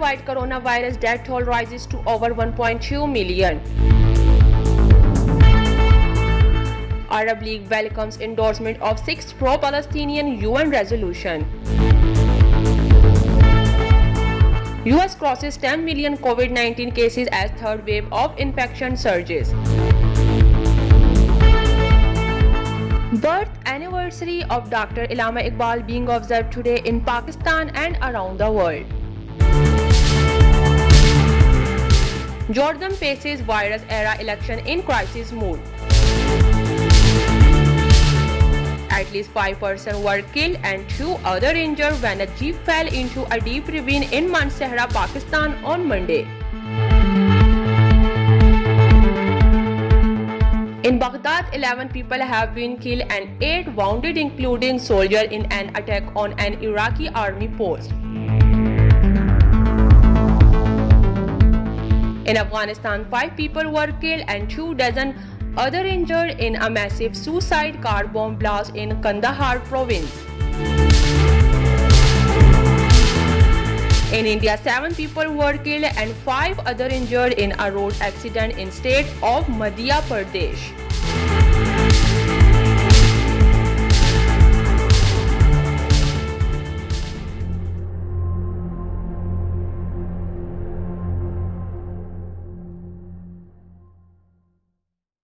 Worldwide coronavirus death toll rises to over 1.2 million. Arab League welcomes endorsement of 6th pro-Palestinian UN resolution. US crosses 10 million COVID-19 cases as third wave of infection surges. Birth anniversary of Dr. Allama Iqbal being observed today in Pakistan and around the world. Jordan faces virus-era election in crisis mood. At least 5 persons were killed and 2 others injured when a jeep fell into a deep ravine in Mansehra, Pakistan on Monday. In Baghdad, 11 people have been killed and 8 wounded, including soldiers in an attack on an Iraqi army post. In Afghanistan, 5 people were killed and 2 dozen others injured in a massive suicide car bomb blast in Kandahar province. In India, 7 people were killed and 5 others injured in a road accident in state of Madhya Pradesh.